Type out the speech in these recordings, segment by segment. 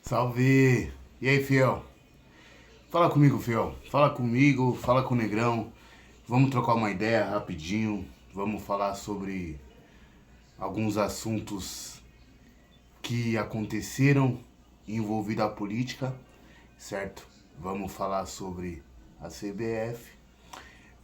Salve! E aí, fiel? Fala comigo, fiel. Fala comigo, fala com o Negrão. Vamos trocar uma ideia rapidinho. Vamos falar sobre alguns assuntos que aconteceram envolvido a política, certo? Vamos falar sobre a CBF.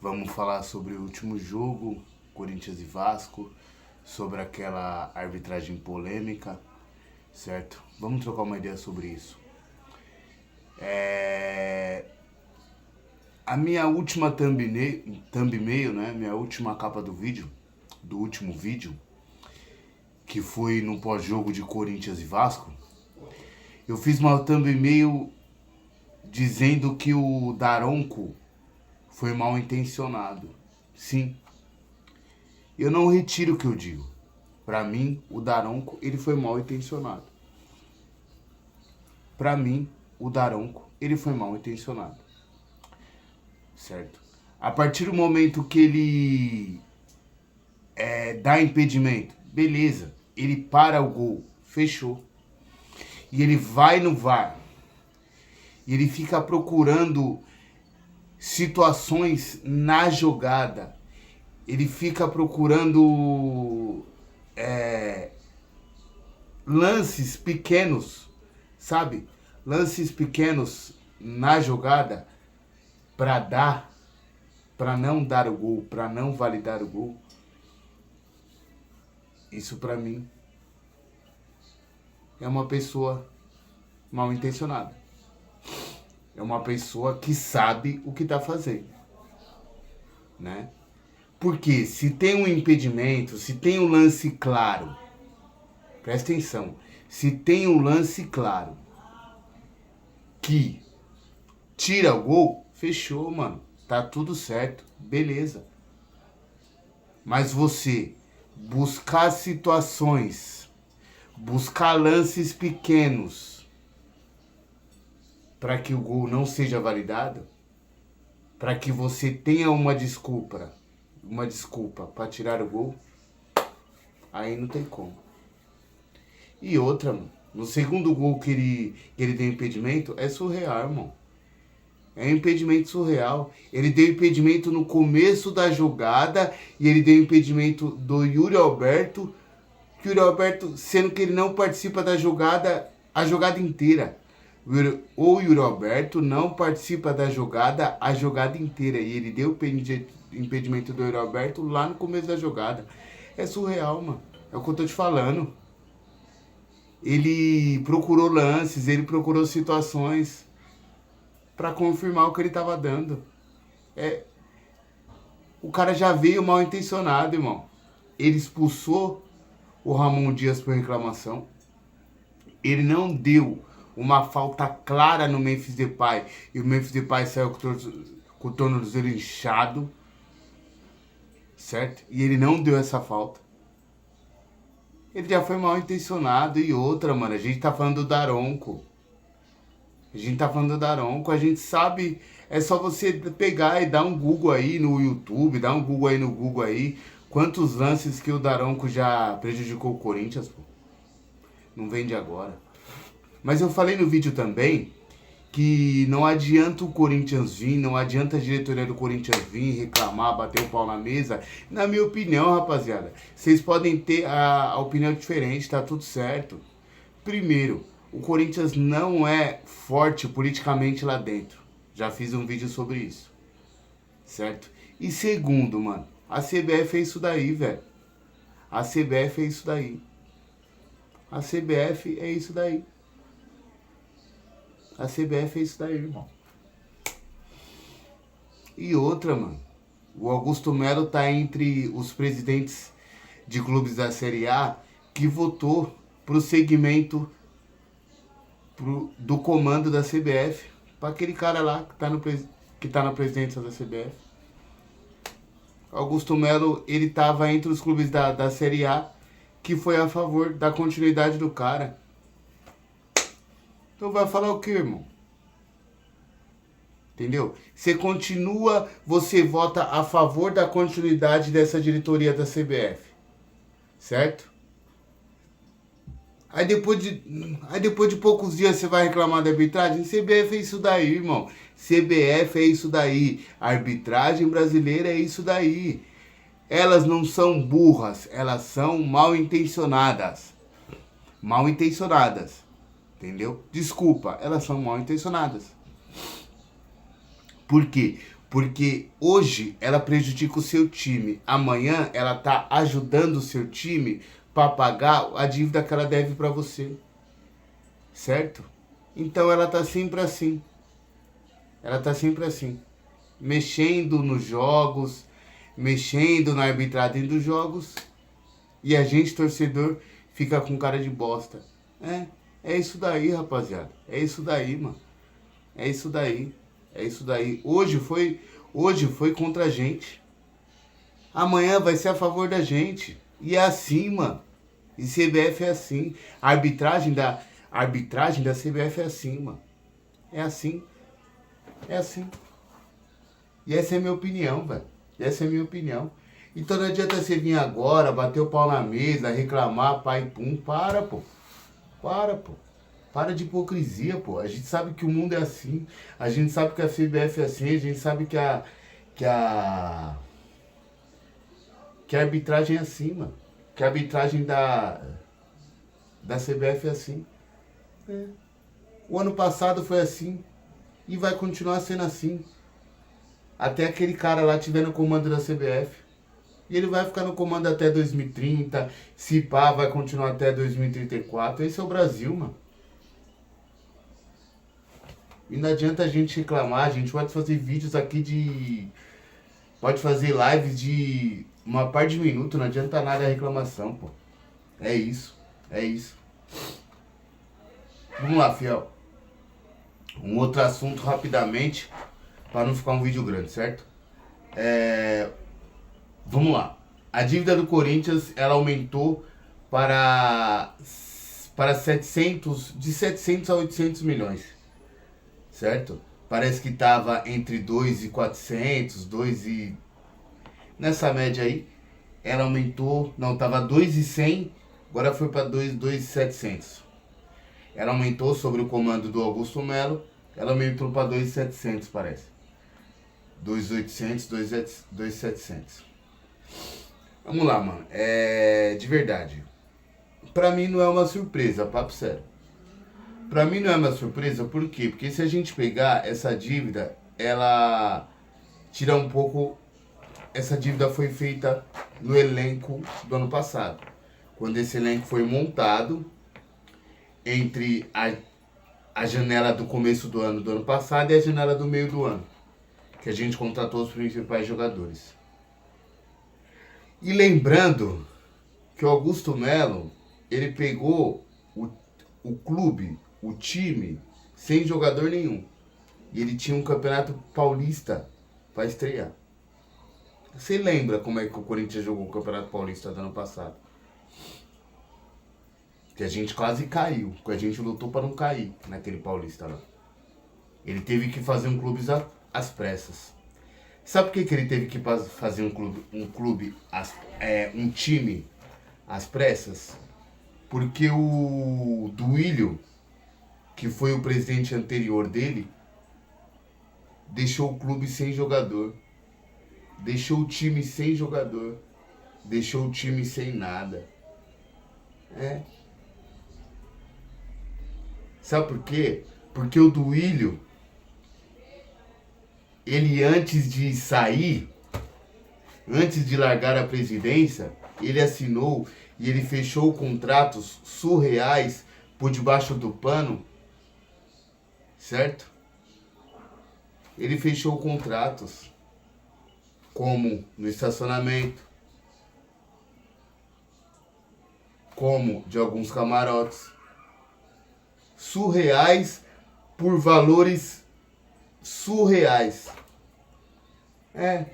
Vamos falar sobre o último jogo, Corinthians e Vasco, sobre aquela arbitragem polêmica, certo? Vamos trocar uma ideia sobre isso. A minha última thumbnail, né? Minha última capa do vídeo, do último vídeo, que foi no pós-jogo de Corinthians e Vasco, eu fiz uma thumbnail dizendo que o Daronco foi mal intencionado. Sim, eu não retiro o que eu digo. Pra mim, o Daronco, ele foi mal intencionado. Pra mim, o Daronco, ele foi mal intencionado. Certo? A partir do momento que ele dá impedimento, beleza, ele para o gol, fechou. E ele vai no VAR. E ele fica procurando situações na jogada. Ele fica procurando lances pequenos, sabe? Lances pequenos na jogada para não dar o gol, para não validar o gol. Isso para mim é uma pessoa mal intencionada. É uma pessoa que sabe o que está fazendo, né? Porque se tem um impedimento, se tem um lance claro, presta atenção, se tem um lance claro que tira o gol, fechou, mano. Tá tudo certo, beleza. Mas você buscar situações, buscar lances pequenos para que o gol não seja validado, para que você tenha uma desculpa para tirar o gol, aí não tem como. E outra, mano, no segundo gol que ele deu impedimento, é surreal, irmão. É um impedimento surreal. Ele deu impedimento no começo da jogada e ele deu impedimento do Yuri Alberto. Yuri Alberto, sendo que ele não participa da jogada, a jogada inteira. O Yuri Alberto não participa da jogada, a jogada inteira. E ele deu impedimento do Yuri Alberto lá no começo da jogada. É surreal, mano. É o que eu tô te falando. Ele procurou lances, ele procurou situações para confirmar o que ele estava dando. O cara já veio mal intencionado, irmão. Ele expulsou o Ramon Dias por reclamação. Ele não deu uma falta clara no Memphis Depay. E o Memphis Depay saiu com o tornozelo inchado. Certo? E ele não deu essa falta. Ele já foi mal intencionado. E outra, mano, a gente tá falando do Daronco. A gente sabe, é só você pegar e dar um Google aí no YouTube, dar um Google aí, quantos lances que o Daronco já prejudicou o Corinthians, pô. Não vem de agora. Mas eu falei no vídeo também que não adianta o Corinthians vir, não adianta a diretoria do Corinthians vir reclamar, bater o pau na mesa. Na minha opinião, rapaziada, vocês podem ter a opinião diferente, tá tudo certo. Primeiro, o Corinthians não é forte politicamente lá dentro. Já fiz um vídeo sobre isso. Certo? E segundo, mano, a CBF é isso daí, velho. A CBF é isso daí. A CBF é isso daí. A CBF é isso daí, irmão. E outra, mano. O Augusto Melo tá entre os presidentes de clubes da Série A que votou pro segmento do comando da CBF, para aquele cara lá que tá na presidência da CBF. Augusto Melo, ele tava entre os clubes da Série A que foi a favor da continuidade do cara. Então vai falar o que, irmão? Entendeu? Você vota a favor da continuidade dessa diretoria da CBF. Certo? Aí depois de poucos dias você vai reclamar da arbitragem? CBF é isso daí, irmão. CBF é isso daí. A arbitragem brasileira é isso daí. Elas não são burras, elas são mal intencionadas. Mal intencionadas. Entendeu? Desculpa, elas são mal intencionadas. Por quê? Porque hoje ela prejudica o seu time. Amanhã ela tá ajudando o seu time para pagar a dívida que ela deve para você. Certo? Então ela tá sempre assim. Ela tá sempre assim. Mexendo nos jogos, mexendo na arbitragem dos jogos. E a gente, torcedor, fica com cara de bosta. É isso daí, rapaziada. É isso daí, mano. É isso daí. É isso daí. Hoje foi contra a gente. Amanhã vai ser a favor da gente. E é assim, mano. E CBF é assim. A arbitragem da CBF é assim, mano. É assim. É assim. E essa é a minha opinião, velho. Essa é a minha opinião. Então não adianta você vir agora, bater o pau na mesa, reclamar, pai, pum. Para, pô. Para, pô. Para de hipocrisia, pô. A gente sabe que o mundo é assim. A gente sabe que a CBF é assim. A gente sabe que a arbitragem é assim, mano. Que a arbitragem da CBF é assim. O ano passado foi assim. E vai continuar sendo assim. Até aquele cara lá estiver no comando da CBF. E ele vai ficar no comando até 2030. Se pá, vai continuar até 2034. Esse é o Brasil, mano. E não adianta a gente reclamar, a gente pode fazer vídeos aqui pode fazer lives de uma par de minutos, não adianta nada a reclamação, pô. É isso, é isso. Vamos lá, fiel. Um outro assunto rapidamente, para não ficar um vídeo grande, certo? Vamos lá. A dívida do Corinthians, ela aumentou para 700, de 700 a 800 milhões. Certo? Parece que tava entre 2.400, 2 e... Nessa média aí, ela aumentou... Não, tava 2.100, agora foi para 2.700. Ela aumentou sobre o comando do Augusto Melo, ela aumentou para 2.700, parece. 2.800, 2.700. Vamos lá, mano. De verdade. Pra mim não é uma surpresa, papo sério. Pra mim não é uma surpresa, por quê? Porque se a gente pegar essa dívida, ela tira um pouco... Essa dívida foi feita no elenco do ano passado. Quando esse elenco foi montado entre a janela do começo do ano passado e a janela do meio do ano. Que a gente contratou os principais jogadores. E lembrando que o Augusto Melo, ele pegou o clube, o time, sem jogador nenhum. E ele tinha um campeonato paulista para estrear. Você lembra como é que o Corinthians jogou o campeonato paulista do ano passado? Que a gente quase caiu, que a gente lutou para não cair naquele paulista lá. Ele teve que fazer um clube às pressas. Sabe por que ele teve que fazer um time às pressas? Porque o Duílio, que foi o presidente anterior dele, deixou o clube sem jogador. Deixou o time sem jogador. Deixou o time sem nada. Sabe por quê? Porque o Duílio, ele antes de sair, antes de largar a presidência, ele assinou e ele fechou contratos surreais por debaixo do pano, certo? Ele fechou contratos, como no estacionamento, como de alguns camarotes, surreais por valores surreais. É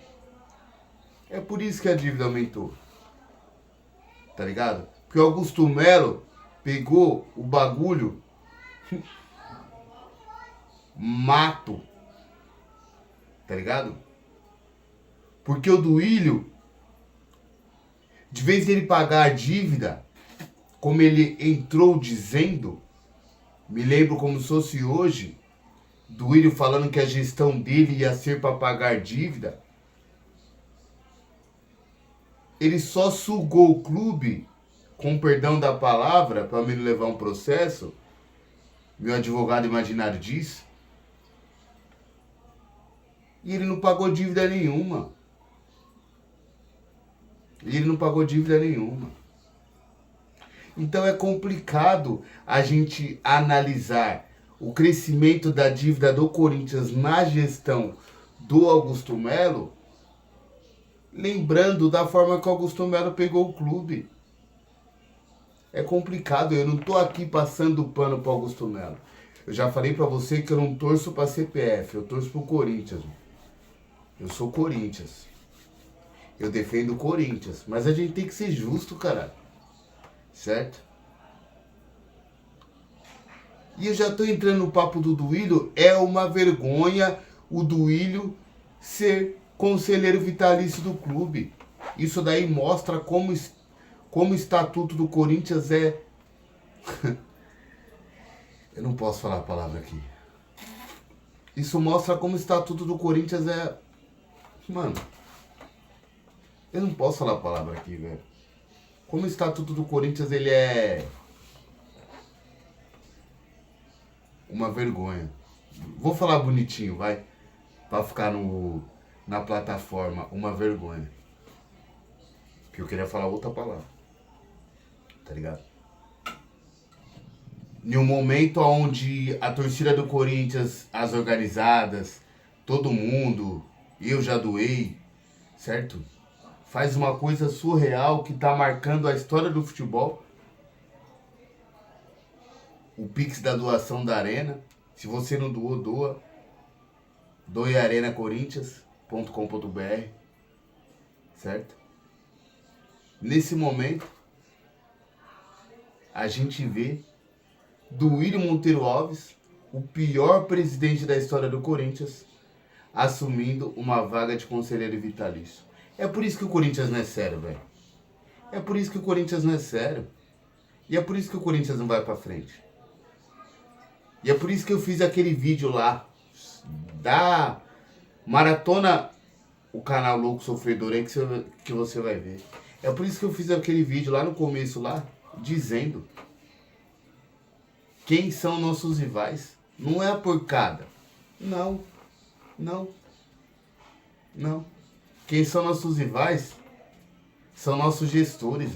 por isso que a dívida aumentou. Tá ligado? Porque o Augusto Melo pegou o bagulho mato. Tá ligado? Porque o Duílio, de vez de ele pagar a dívida, como ele entrou dizendo, me lembro como se fosse hoje, do Willian falando que a gestão dele ia ser para pagar dívida. Ele só sugou o clube, com perdão da palavra, para me levar um processo. Meu advogado imaginário diz. E ele não pagou dívida nenhuma. Então é complicado a gente analisar o crescimento da dívida do Corinthians na gestão do Augusto Melo, lembrando da forma que o Augusto Melo pegou o clube. É complicado, eu não tô aqui passando pano pro Augusto Melo. Eu já falei pra você que eu não torço pra CPF, eu torço pro Corinthians. Eu sou Corinthians. Eu defendo o Corinthians. Mas a gente tem que ser justo, cara. Certo? E eu já tô entrando no papo do Duílio. É uma vergonha o Duílio ser conselheiro vitalício do clube. Isso daí mostra como o estatuto do Corinthians é... Eu não posso falar a palavra aqui. Isso mostra como o estatuto do Corinthians é... Mano, eu não posso falar a palavra aqui, velho. Como o estatuto do Corinthians, ele é... uma vergonha. Vou falar bonitinho, vai. Pra ficar na plataforma, uma vergonha. Porque eu queria falar outra palavra. Tá ligado? Em um momento onde a torcida do Corinthians, as organizadas, todo mundo, eu já doei, certo? Faz uma coisa surreal que tá marcando a história do futebol. O Pix da doação da Arena. Se você não doou, doa. doearenacorinthians.com.br, certo? Nesse momento, a gente vê Duílio Monteiro Alves, o pior presidente da história do Corinthians, assumindo uma vaga de conselheiro vitalício. É por isso que o Corinthians não é sério, velho. É por isso que o Corinthians não é sério. E é por isso que o Corinthians não vai pra frente. E é por isso que eu fiz aquele vídeo lá da maratona, o canal Louco Sofredor aí que você vai ver. É por isso que eu fiz aquele vídeo lá no começo lá, dizendo quem são nossos rivais. Não é a porcada. Não. Quem são nossos rivais são nossos gestores.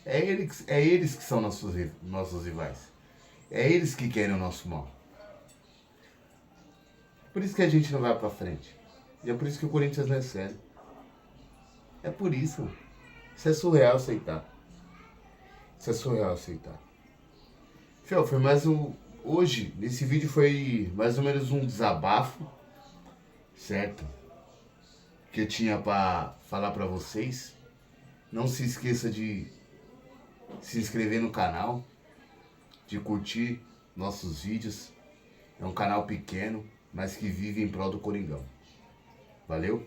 É eles que são nossos rivais. É eles que querem o nosso mal. Por isso que a gente não vai pra frente. E é por isso que o Corinthians não é sério. É por isso. Isso é surreal aceitar. Fiel, foi mais um... Hoje, nesse vídeo foi mais ou menos um desabafo. Certo? Que eu tinha pra falar pra vocês. Não se esqueça de se inscrever no canal. De curtir nossos vídeos. É um canal pequeno, mas que vive em prol do Coringão. Valeu?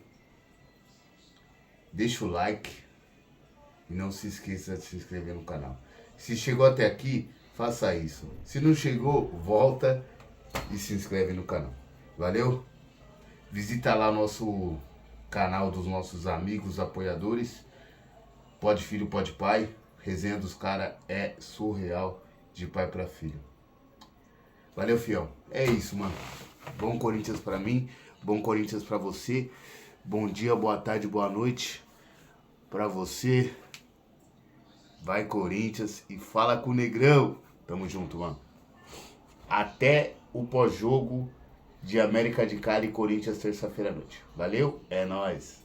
Deixa o like e não se esqueça de se inscrever no canal. Se chegou até aqui, faça isso. Se não chegou, volta e se inscreve no canal. Valeu? Visita lá o nosso canal dos nossos amigos apoiadores. Pode Filho, Pode Pai. Resenha dos caras é surreal de pai pra filho. Valeu, fiel. É isso, mano. Bom Corinthians pra mim, bom Corinthians pra você. Bom dia, boa tarde, boa noite pra você. Vai, Corinthians, e fala com o Negrão. Tamo junto, mano. Até o pós-jogo de América de Cali e Corinthians terça-feira à noite. Valeu, é nóis.